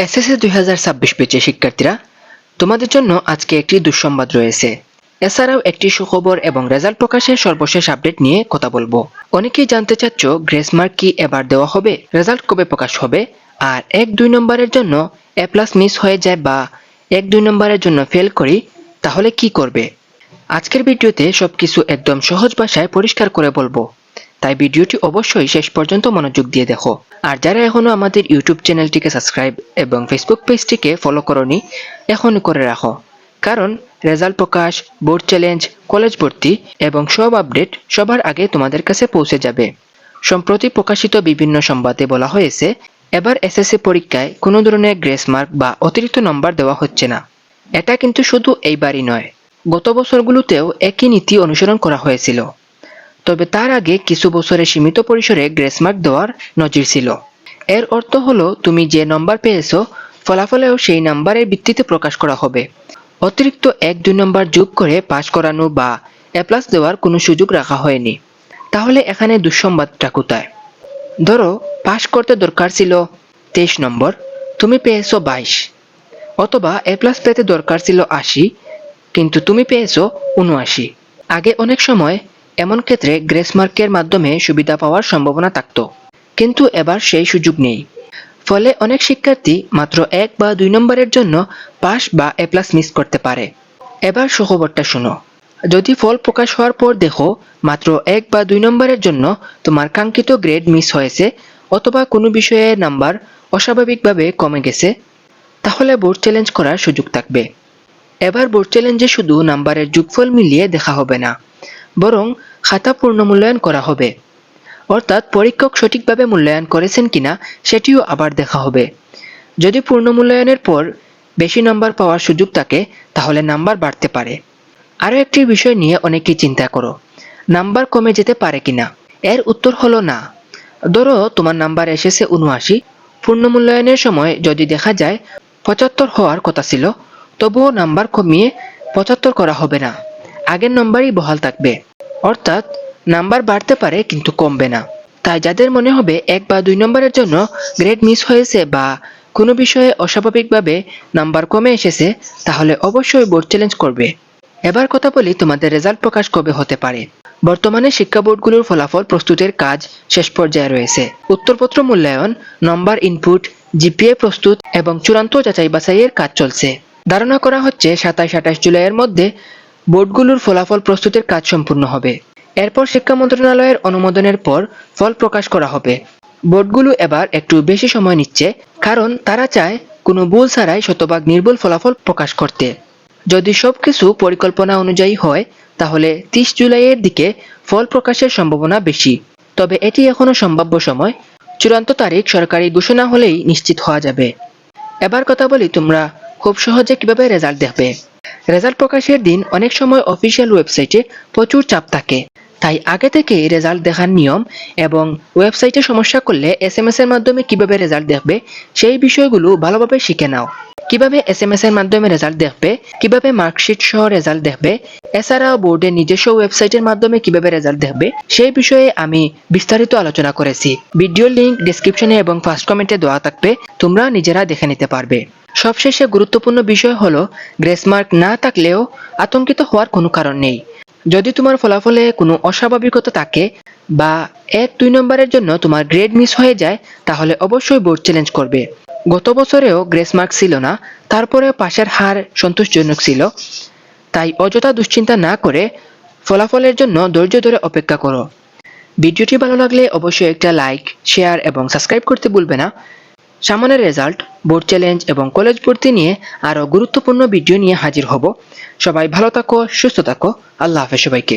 SSC 2026 ব্যাচের শিক্ষার্থীরা, তোমাদের জন্য আজকে একটি দুঃসংবাদ রয়েছে। এছাড়াও একটি সুখবর এবং রেজাল্ট প্রকাশের সর্বশেষ আপডেট নিয়ে কথা বলবো। অনেকেই জানতে চাচ্ছ গ্রেস মার্ক কি এবার দেওয়া হবে, রেজাল্ট কবে প্রকাশ হবে, আর 1-2 নম্বরের জন্য এ প্লাস মিস হয়ে যায় বা 1-2 নম্বরের জন্য ফেল করি, তাহলে কি করবে? আজকের ভিডিওতে সবকিছু একদম সহজ ভাষায় পরিষ্কার করে বলবো, তাই ভিডিওটি অবশ্যই শেষ পর্যন্ত মনোযোগ দিয়ে দেখো। আর যারা এখনো আমাদের ইউটিউব চ্যানেলটিকে সাবস্ক্রাইব এবং ফেসবুক পেজটিকে ফলো করোনি, এখনই করে রাখো, কারণ রেজাল্ট প্রকাশ, বোর্ড চ্যালেঞ্জ, কলেজ ভর্তি এবং সব আপডেট সবার আগে তোমাদের কাছে পৌঁছে যাবে। সম্প্রতি প্রকাশিত বিভিন্ন সংবাদে বলা হয়েছে, এবার এসএসসি পরীক্ষায় কোনো ধরনের গ্রেস মার্ক বা অতিরিক্ত নম্বর দেওয়া হচ্ছে না। এটা কিন্তু শুধু এইবারই নয়, গত বছরগুলোতেও একই নীতি অনুসরণ করা হয়েছিল। তবে তার আগে কিছু বছরে সীমিত পরিসরে গ্রেস মার্ক দেওয়ার নজির ছিল। এর অর্থ হলো, তুমি যে নম্বর পেয়েছো, ফলাফলেও সেই নম্বরের ভিত্তিতে প্রকাশ করা হবে। অতিরিক্ত 1-2 নম্বর যোগ করে পাস করানো বা এ প্লাস দেওয়ার কোনো সুযোগ রাখা হয়নি। তাহলে এখানে দুঃসংবাদটা কোথায়? ধরো, পাস করতে দরকার ছিল 23 নম্বর, তুমি পেয়েছো 22। অথবা এ প্লাস পেতে দরকার ছিল 80, কিন্তু তুমি পেয়েছো 79। আগে অনেক সময় এমন ক্ষেত্রে গ্রেস মার্কের মাধ্যমে সুবিধা পাওয়ার সম্ভাবনা থাকত, কিন্তু এবার সেই সুযোগ নেই। ফলে অনেক শিক্ষার্থী মাত্র 1 বা 2 নম্বরের জন্য পাস বা এ প্লাস মিস করতে পারে। এবার সুখবরটা শোনো, যদি ফল প্রকাশ হওয়ার পর দেখো মাত্র 1 বা 2 নম্বরের জন্য তোমার কাঙ্ক্ষিত গ্রেড মিস হয়েছে অথবা কোনো বিষয়ে নাম্বার অস্বাভাবিকভাবে কমে গেছে, তাহলে বোর্ড চ্যালেঞ্জ করার সুযোগ থাকবে। এবার বোর্ড চ্যালেঞ্জে শুধু নাম্বারের যোগফল মিলিয়ে দেখা হবে না, বরং খাতা পুনর্মূল্যায়ন করা হবে। অর্থাৎ পরীক্ষক সঠিকভাবে মূল্যায়ন করেছেন কিনা সেটিও আবার দেখা হবে। যদি পুনর্মূল্যায়নের পর বেশি নম্বর পাওয়ার সুযোগ থাকে, তাহলে নাম্বার বাড়তে পারে। আরও একটি বিষয় নিয়ে অনেকেই চিন্তা করো, নাম্বার কমে যেতে পারে কিনা। এর উত্তর হলো না। ধরো তোমার নাম্বার এসেছে 79, পুনর্মূল্যায়নের সময় যদি দেখা যায় 75 হওয়ার কথা ছিল, তবুও নাম্বার কমিয়ে 75 করা হবে না, আগের নম্বরই বহাল থাকবে। অর্থাৎ নাম্বার বাড়তে পারে কিন্তু কমবে না। তাই যাদের মনে হবে 1 বা 2 নম্বরের জন্য গ্রেড মিস হয়েছে বা কোনো বিষয়ে অস্বাভাবিকভাবে নাম্বার কমে এসেছে, তাহলে অবশ্যই বোর্ড চ্যালেঞ্জ করবে। এবার কথা বলি তোমাদের রেজাল্ট প্রকাশ কবে হতে পারে। বর্তমানে শিক্ষা বোর্ডগুলোর ফলাফল প্রস্তুতের কাজ শেষ পর্যায়ে রয়েছে। উত্তরপত্র মূল্যায়ন, নম্বর ইনপুট, জিপিএ প্রস্তুত এবং চূড়ান্ত যাচাই বাছাইয়ের কাজ চলছে। ধারণা করা হচ্ছে 27-28 জুলাইয়ের মধ্যে বোর্ডগুলোর ফলাফল প্রস্তুতের কাজ সম্পূর্ণ হবে। এরপর শিক্ষা মন্ত্রণালয়ের অনুমোদনের পর ফল প্রকাশ করা হবে। বোর্ডগুলো এবার একটু বেশি সময় নিচ্ছে, কারণ তারা চায় কোনো ভুল ছাড়াই শতভাগ নির্ভুল ফলাফল প্রকাশ করতে। যদি সবকিছু পরিকল্পনা অনুযায়ী হয়, তাহলে 30 জুলাইয়ের দিকে ফল প্রকাশের সম্ভাবনা বেশি। তবে এটি এখনো সম্ভাব্য সময়, চূড়ান্ত তারিখ সরকারি ঘোষণা হলেই নিশ্চিত হওয়া যাবে। এবার কথা বলি তোমরা খুব সহজে কিভাবে রেজাল্ট দেখবে। রেজাল্ট প্রকাশের দিন অনেক সময় অফিসিয়াল ওয়েবসাইটে প্রচুর চাপ থাকে, তাই আগে থেকে রেজাল্ট দেখার নিয়ম এবং ওয়েবসাইটে সমস্যা করলে এসএমএস এর মাধ্যমে কিভাবে রেজাল্ট দেখবে সেই বিষয়গুলো ভালোভাবে শিখে নাও। কিভাবে এসএমএস এর মাধ্যমে রেজাল্ট দেখবে, কিভাবে মার্কশিট সহ রেজাল্ট দেখবে, এছাড়াও বোর্ডের নিজস্ব ওয়েবসাইটের মাধ্যমে কিভাবে রেজাল্ট দেখবে সেই বিষয়ে আমি বিস্তারিত আলোচনা করেছি। ভিডিওর লিংক ডেসক্রিপশনে এবং ফার্স্ট কমেন্টে দেওয়া থাকবে, তোমরা নিজেরা দেখে নিতে পারবে। সবশেষে গুরুত্বপূর্ণ বিষয় হলো, গ্রেস মার্ক না থাকলেও আতঙ্কিত হওয়ার কোনো কারণ নেই। যদি তোমার ফলাফলে কোনো অস্বাভাবিকতা থাকে বা 1-2 নম্বরের জন্য তোমার গ্রেড মিস হয়ে যায়, তাহলে অবশ্যই বোর্ড চ্যালেঞ্জ করবে। গত বছরেও গ্রেস মার্ক ছিল না, তারপরেও পাশের হার সন্তোষজনক ছিল। তাই অযথা দুশ্চিন্তা না করে ফলাফলের জন্য ধৈর্য ধরে অপেক্ষা করো। ভিডিওটি ভালো লাগলে অবশ্যই একটা লাইক, শেয়ার এবং সাবস্ক্রাইব করতে ভুলবে না। সামনের রেজাল্ট, বোর্ড চ্যালেঞ্জ এবং কলেজ ভর্তি নিয়ে আরও গুরুত্বপূর্ণ ভিডিও নিয়ে হাজির হব। সবাই ভালো থাকো, সুস্থ থাকো। আল্লাহ হাফেজ সবাইকে।